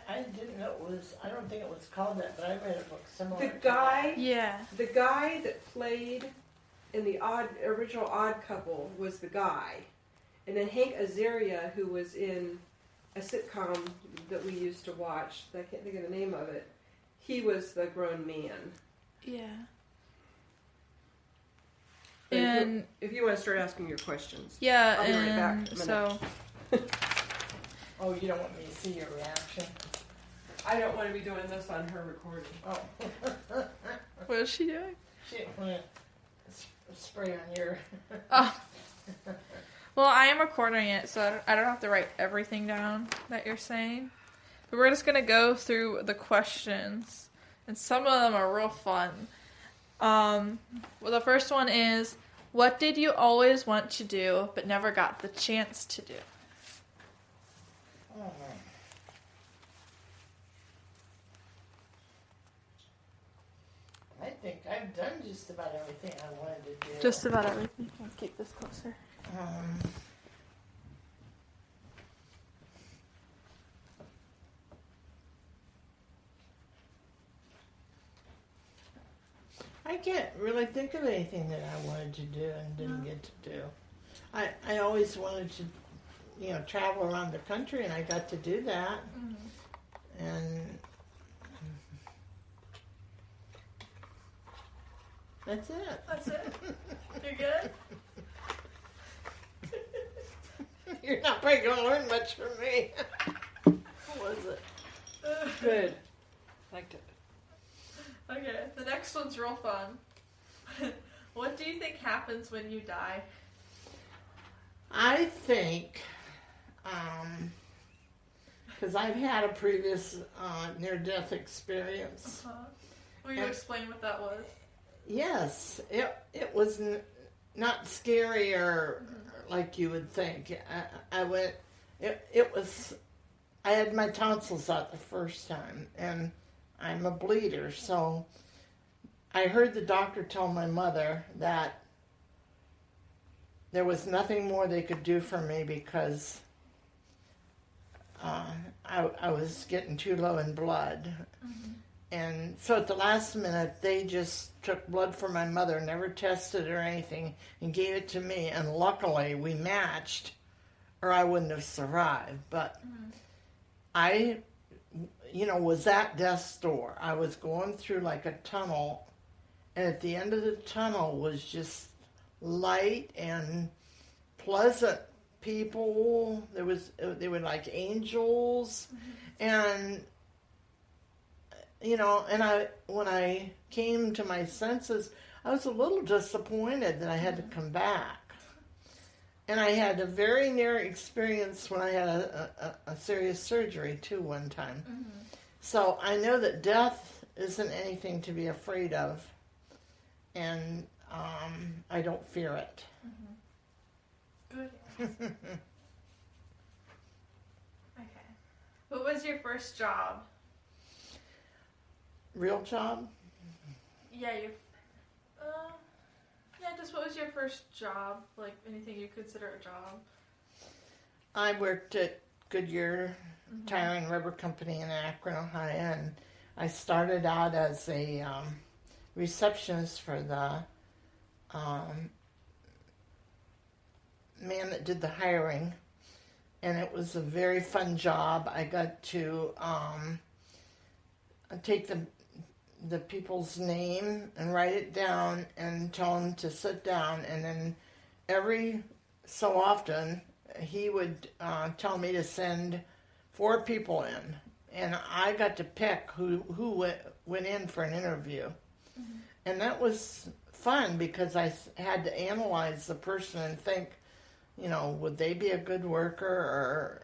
I didn't know it was, I don't think it was called that, but I read a book similar The to guy, Yeah. the guy that played in the original Odd Couple was the guy, and then Hank Azaria, who was in a sitcom that we used to watch, I can't think of the name of it. He was the grown man. Yeah. But And if you want to start asking your questions, yeah, I'll be right back and in a minute. so Oh, you don't want me to see your reaction? I don't want to be doing this on her recording. Oh. what is she doing? Shit, I'm gonna spray on your... Oh. Well, I am recording it, so I don't have to write everything down that you're saying. But we're just gonna go through the questions, and some of them are real fun. Well, the first one is, what did you always want to do but never got the chance to do? Oh. I think I've done just about everything I wanted to do. Just about everything. I'll keep this closer. I can't really think of anything that I wanted to do and didn't get to do. I always wanted to, travel around the country, and I got to do that. Mm-hmm. And that's it. That's it? You're good? You're not probably going to learn much from me. What was it? Good. Liked it. Okay, the next one's real fun. What do you think happens when you die? I think, because I've had a previous near-death experience. Will you explain what that was? Yes, it was not scary or like you would think. I went. It was. I had my tonsils out the first time, and I'm a bleeder, so I heard the doctor tell my mother that there was nothing more they could do for me because I was getting too low in blood. Mm-hmm. And so at the last minute, they just took blood from my mother, never tested or anything, and gave it to me. And luckily, we matched, or I wouldn't have survived. But I was at death's door. I was going through like a tunnel, and at the end of the tunnel was just light and pleasant people. They were like angels, and when I came to my senses, I was a little disappointed that I had to come back. And I had a very near experience when I had a serious surgery, too, one time. Mm-hmm. So I know that death isn't anything to be afraid of. And I don't fear it. Mm-hmm. Good. Okay. What was your first job? Real job? Yeah, just what was your first job? Like anything you consider a job? I worked at Goodyear Tire and Rubber Company in Akron, Ohio, and I started out as a receptionist for the man that did the hiring, and it was a very fun job. I got to take the people's name and write it down and tell them to sit down, and then every so often he would tell me to send 4 people in, and I got to pick who went in for an interview. Mm-hmm. And that was fun because I had to analyze the person and think, would they be a good worker, or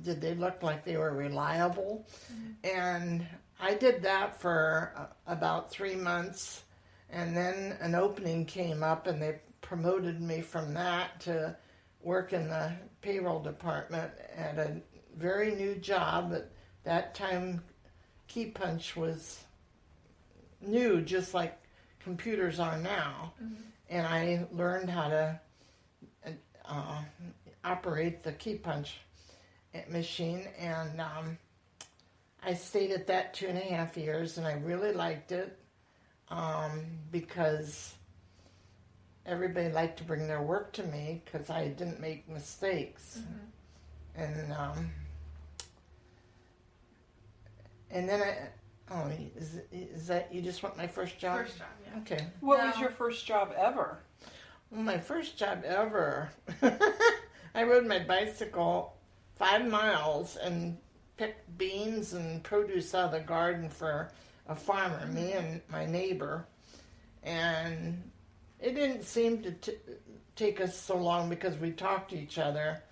did they look like they were reliable? Mm-hmm. And I did that for about 3 months, and then an opening came up, and they promoted me from that to work in the payroll department at a very new job. At that time, Key Punch was new, just like computers are now. Mm-hmm. And I learned how to operate the Key Punch. machine, and I stayed at that 2.5 years, and I really liked it because everybody liked to bring their work to me because I didn't make mistakes. And then is that you just want my first job? First job, yeah. Okay. What No. was your first job ever? Well, my first job ever, I rode my bicycle 5 miles and picked beans and produce out of the garden for a farmer, me and my neighbor. And it didn't seem to take us so long because we talked to each other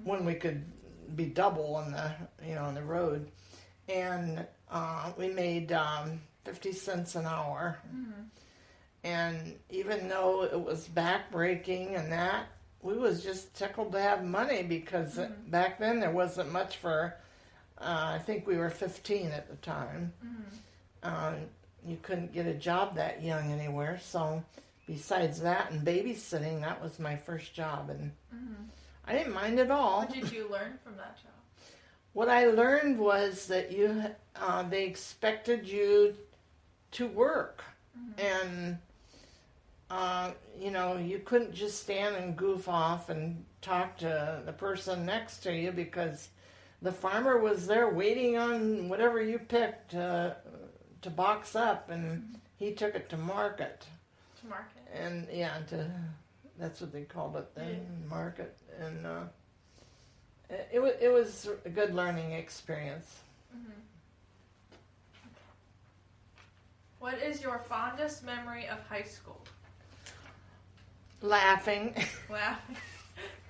when we could be double on the road. And we made 50 cents an hour. And even though it was back-breaking and that, we was just tickled to have money because back then there wasn't much for, I think we were 15 at the time. You couldn't get a job that young anywhere. So besides that and babysitting, that was my first job. And I didn't mind at all. What did you learn from that job? What I learned was that they expected you to work. And you couldn't just stand and goof off and talk to the person next to you because the farmer was there waiting on whatever you picked to box up, and he took it to market. To market. And that's what they called it then, market. And it was a good learning experience. What is your fondest memory of high school? Laughing. Laughing.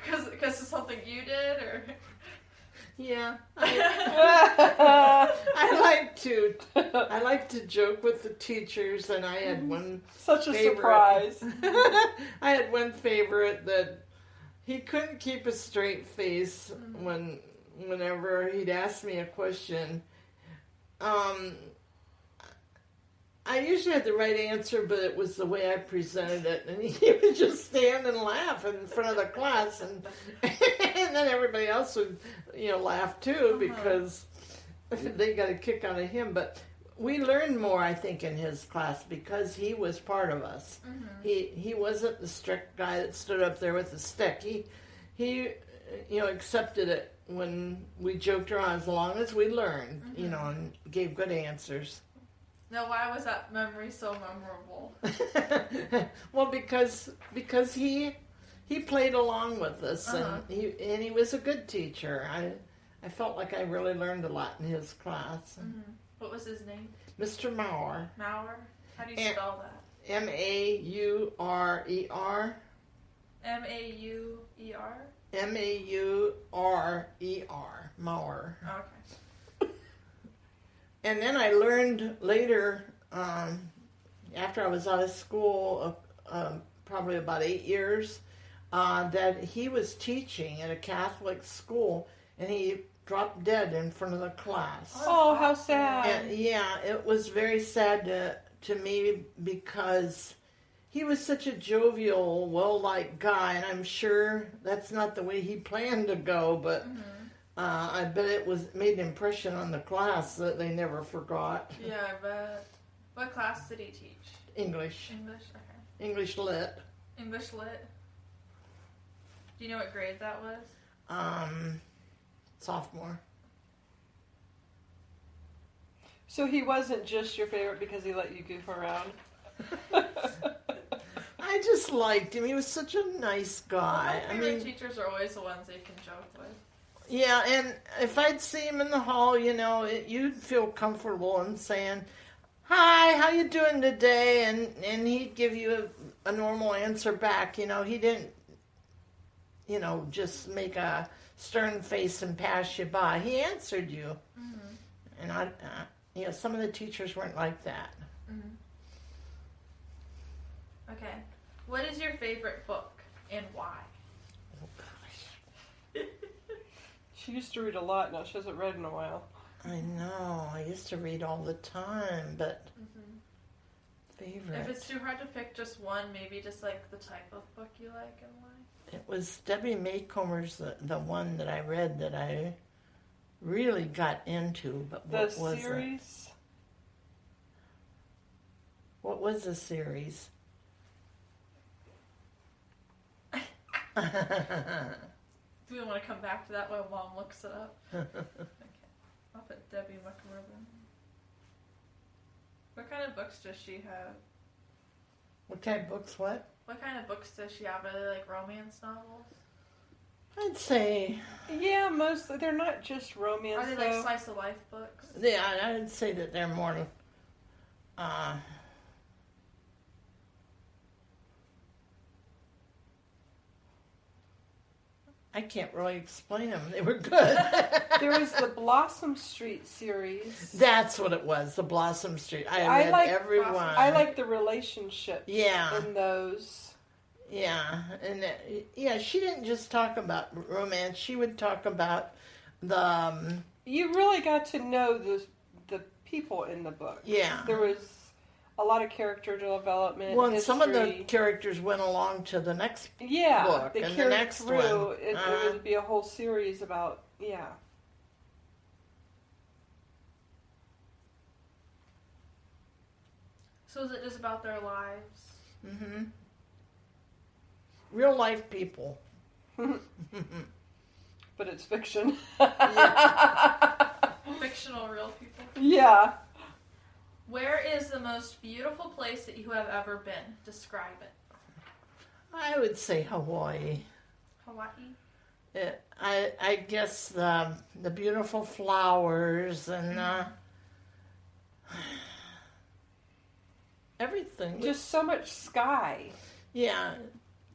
Because of something you did, or? Yeah. I like to joke with the teachers, and I had one Such a favorite. surprise. I had one favorite that he couldn't keep a straight face whenever he'd ask me a question. I usually had the right answer, but it was the way I presented it, and he would just stand and laugh in front of the class, and then everybody else would, laugh too because they got a kick out of him. But we learned more, I think, in his class because he was part of us. He wasn't the strict guy that stood up there with the stick. He accepted it when we joked around as long as we learned, and gave good answers. Now, why was that memory so memorable? Well, because he played along with us, and he was a good teacher. I felt like I really learned a lot in his class. What was his name? Mr. Maurer. Maurer? How do you spell that? Maurer. Mauer? Maurer. Maurer. Okay. And then I learned later, after I was out of school, probably about 8 years, that he was teaching at a Catholic school, and he dropped dead in front of the class. Oh, how sad. And it was very sad to me because he was such a jovial, well-liked guy, and I'm sure that's not the way he planned to go, but I bet it made an impression on the class that they never forgot. Yeah, I bet. What class did he teach? English. English? Okay. English lit. English lit? Do you know what grade that was? Sophomore. So he wasn't just your favorite because he let you goof around? I just liked him. He was such a nice guy. My favorite teachers are always the ones you can joke with. Yeah, and if I'd see him in the hall, you'd feel comfortable in saying, "Hi, how you doing today?" And he'd give you a normal answer back. He didn't, just make a stern face and pass you by. He answered you. And some of the teachers weren't like that. Okay. What is your favorite book and why? Oh, gosh. She used to read a lot. Now she hasn't read in a while. I know. I used to read all the time, but favorite. If it's too hard to pick just one, maybe just like the type of book you like and why. It was Debbie Maycomer's the one that I read that I really got into. But The what was it? series. What was the series? Do we want to come back to that while Mom looks it up? Okay. I'll put Debbie McMurrin. What kind of books does she have? What kind of books? What? What kind of books does she have? Are they like romance novels? I'd say, Yeah, mostly. They're not just romance, Are they though. like slice of life books? yeah, I'd say that they're more. I can't really explain them. They were good. There was the Blossom Street series. That's what it was. The Blossom Street. I I read like every Blossom- one. I like the relationship Yeah. in those. Yeah, and yeah, she didn't just talk about romance. She would talk about the You really got to know the people in the book. yeah. There was a lot of character development. Well, and some of the history. characters went along to the next. Yeah, book, they and the carried next through. one. It would be a whole series about So is it just about their lives? Mm-hmm. Real life people. but it's fiction. Fictional real people. Yeah. Where is the most beautiful place that you have ever been? Describe it. I would say Hawaii. Hawaii? I guess the beautiful flowers and everything. Just so much sky. Yeah,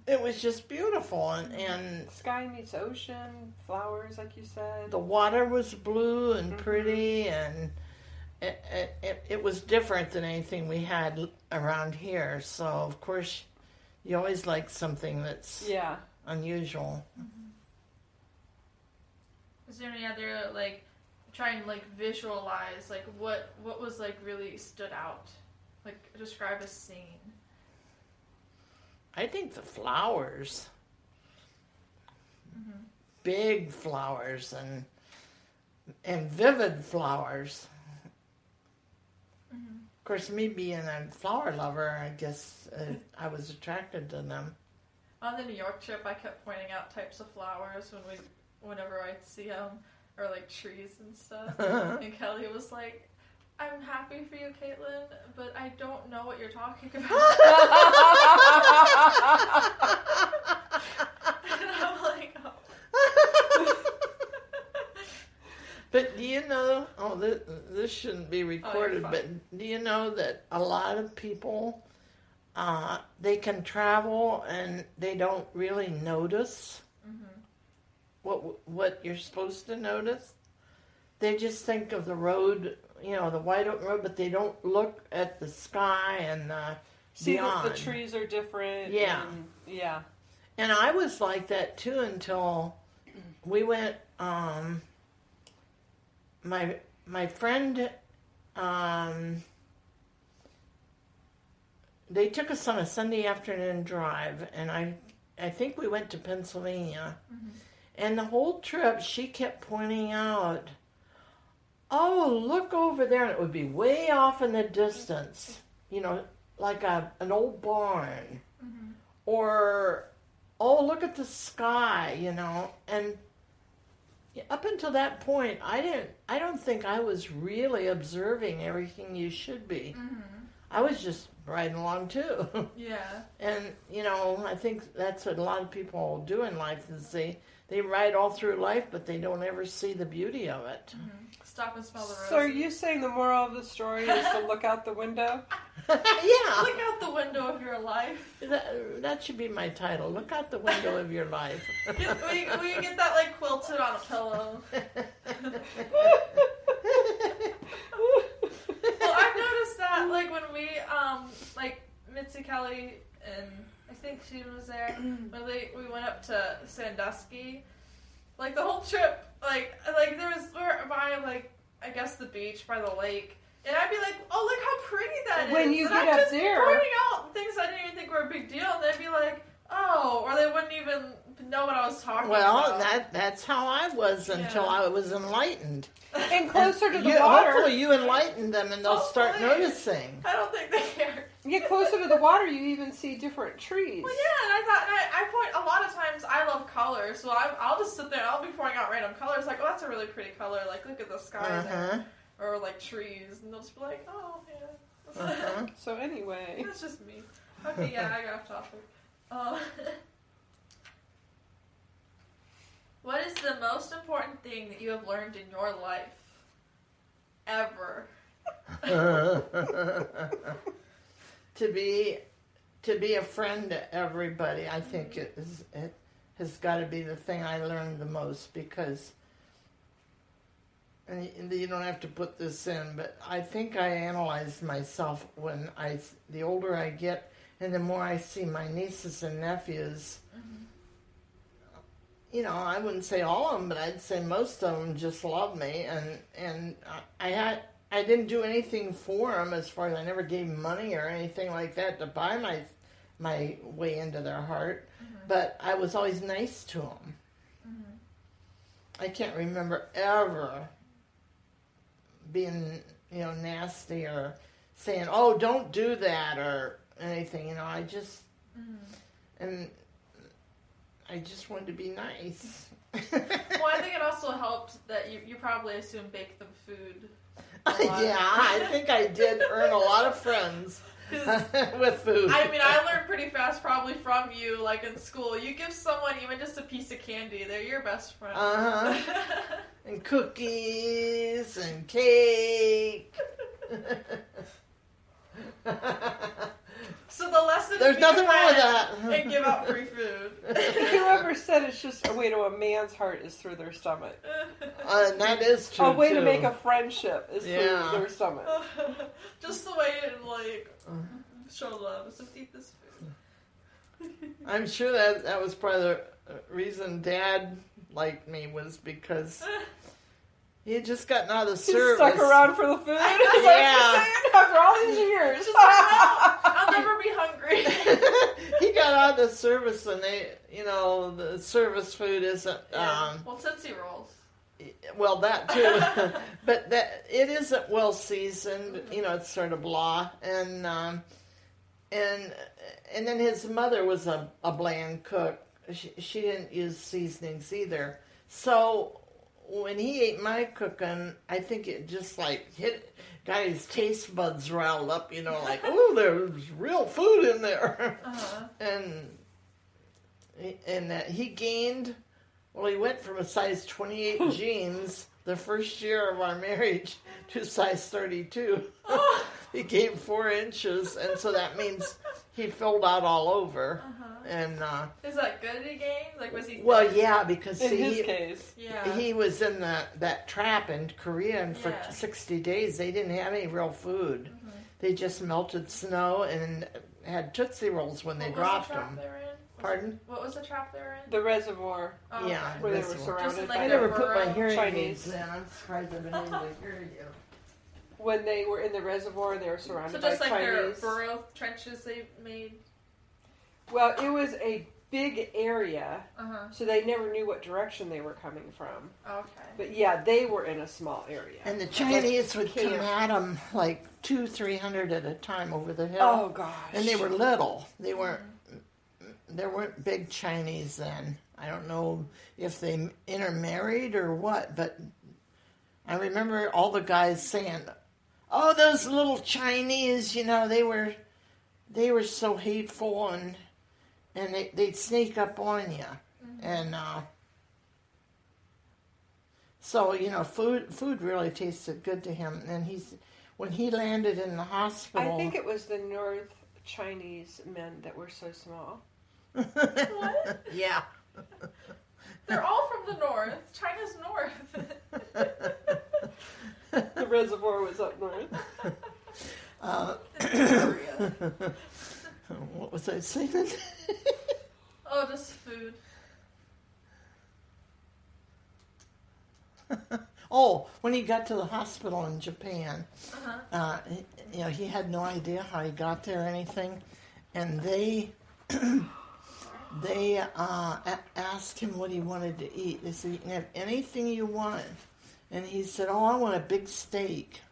it was just beautiful, and Sky meets ocean, flowers, like you said. the water was blue and pretty, and it was different than anything we had around here. So of course, you always like something that's Yeah. unusual. Is there any other, like, try and, like, visualize, like, what was, like, really stood out? Like, describe a scene. I think the flowers, Mm-hmm. big flowers and vivid flowers. Mm-hmm. Of course, me being a flower lover, I guess I was attracted to them. On the New York trip, I kept pointing out types of flowers whenever I'd see them, or like trees and stuff. And Kelly was like, "I'm happy for you, Caitlin, but I don't know what you're talking about." And I'm like, "Oh." But do you know? Oh, this shouldn't be recorded. fine. But do you know that a lot of people they can travel and they don't really notice what you're supposed to notice? They just think of the road, the wide open road, but they don't look at the sky and See beyond. that the trees are different. Yeah. And, yeah. And I was like that too until we went. My friend, they took us on a Sunday afternoon drive, and I think we went to Pennsylvania. And the whole trip, she kept pointing out, "Oh, look over there," and it would be way off in the distance, like an old barn, or "Oh, look at the sky," and up until that point, I don't think I was really observing everything you should be. I was just riding along too. Yeah. And, I think that's what a lot of people do in life is they ride all through life, but they don't ever see the beauty of it. Stop and smell the roses. So are you saying the moral of the story is to look out the window? Yeah. Look out the window of your life. That should be my title. Look out the window of your life. We get that, like, quilted on a pillow. Well, I've noticed that, like, when we, like, Mitzi Kelly and I think she was there, when we went up to Sandusky, like, the whole trip, like we're by, like, I guess the beach by the lake, and I'd be like, "Oh, look how pretty that is." When you and get I'd up just there- be pointing out things I didn't even think were a big deal, and they'd be like, "Oh," or they wouldn't even know what I was talking Well, about. that's how I was until Yeah. I was enlightened. And closer to the You, water. hopefully you enlighten them and they'll start Hopefully. noticing. I don't think they care. You get closer to the water, you even see different trees. Well, yeah, and I thought, and I point, a lot of times I love colors, so I'll just sit there and I'll be pouring out random colors, like, oh, that's a really pretty color, like, look at the sky Uh-huh. there, or like trees, and they'll just be like, oh, yeah. Uh-huh. So anyway, That's just me. Okay, yeah, I got off topic. What is the most important thing that you have learned in your life? Ever. to be a friend to everybody, I think it has got to be the thing I learned the most, because, and you don't have to put this in, but I think I analyzed myself when the older I get and the more I see my nieces and nephews. You know, I wouldn't say all of them, but I'd say most of them just love me, and I didn't do anything for them as far as I never gave money or anything like that to buy my way into their heart, but I was always nice to them. I can't remember ever being, nasty or saying, "Oh, don't do that," or anything. I just and I just wanted to be nice. Well, I think it also helped that you probably assume bake them food. Yeah, I think I did earn a lot of friends with food. I mean, I learned pretty fast probably from you, like in school. You give someone even just a piece of candy, they're your best friend. And cookies and cake. So the lesson is There's be nothing a wrong with friend that. and give out free food. whoever said it's just a way to a man's heart is through their stomach. And that is true. A way too. to make a friendship is Yeah. through their stomach. Just the way to show love is just eat this food. I'm sure that was probably the reason Dad liked me, was because he had just gotten out of the He service. stuck around for the food. It's Yeah. like, after all these years. Just like, no, I'll never be hungry. He got out of the service, and the service food isn't. Well, Tootsie Rolls. Well, that too, but that it isn't well seasoned. It's sort of blah, and then his mother was a bland cook. She didn't use seasonings either. So when he ate my cooking, I think it just got his taste buds riled up. Like, oh, there's real food in there, and he gained. Well, he went from a size 28 jeans the first year of our marriage to size 32. He gained 4 inches, and so that means he filled out all over. And Is that good he gained? Like, was he? well, yeah, because In his case. Yeah. he was in that trap in Korea, and for Yeah. 60 days they didn't have any real food. They just melted snow and had Tootsie Rolls when they What was dropped the trap them. they were in? Pardon? What was the trap they were in? The reservoir Oh, Yeah. okay. where they were Reservoir. surrounded Just like I by never the put my burrow hearing Chinese. aids in. I'm surprised I've been able to hear you. when they were in the reservoir, they were surrounded So by just like their Chinese. burrow trenches they made. Well, it was a big area, Uh-huh. so they never knew what direction they were coming from. Okay. But yeah, they were in a small area. And the Chinese would come camp. at them like 200-300 at a time over the hill. Oh gosh. And they were little. They weren't. There weren't big Chinese then. I don't know if they intermarried or what, but I remember all the guys saying, "Oh, those little Chinese, they were so hateful, and they'd sneak up on you." And so food really tasted good to him. And when he landed in the hospital, I think it was the North Chinese men that were so small. What? yeah. They're all from the north. China's north. The reservoir was up north. Korea. What was I saying? Oh, just food. Oh, when he got to the hospital in Japan, Uh-huh. he had no idea how he got there or anything, and they they asked him what he wanted to eat. They said, "You can have anything you want," and he said, "Oh, I want a big steak."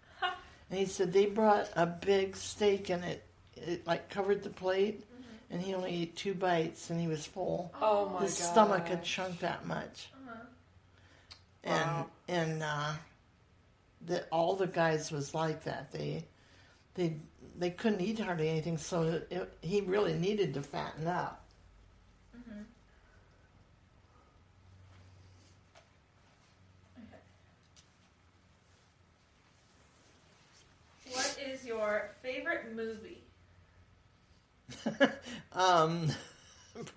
And he said they brought a big steak and it like covered the plate, and he only ate 2 bites and he was full. Oh my His god. stomach had shrunk that much. Wow. And that all the guys was like that. They couldn't eat hardly anything, so he really needed to fatten up. What is your favorite movie?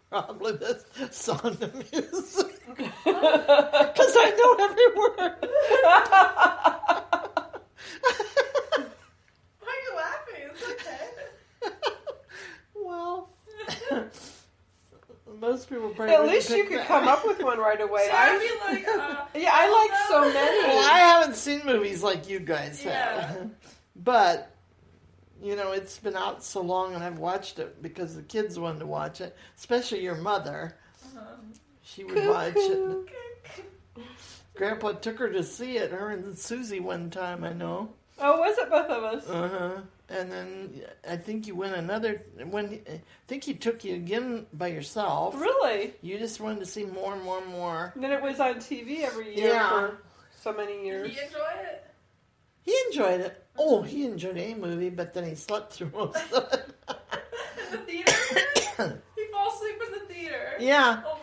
Probably the Sound of Music. Because I know every word. Why are you laughing? It's okay. Well, most people probably At wouldn't least you pick could that. come up with one right away. So I'd be like, Yeah, I like so many. Well, I haven't seen movies like you guys Yeah. have. But, you know, it's been out so long and I've watched it because the kids wanted to watch it, especially your mother. She would watch it. Grandpa took her to see it, her and Susie one time, I know. Oh, was it both of us? Uh-huh. And then I think you went another, I think he took you again by yourself. Really? You just wanted to see more and more and more. And then it was on TV every year Yeah. for so many Do years. you enjoy it? He enjoyed it. Oh, he enjoyed any movie, but then he slept through most of it. In the theater? He falls asleep in the theater. Yeah. Oh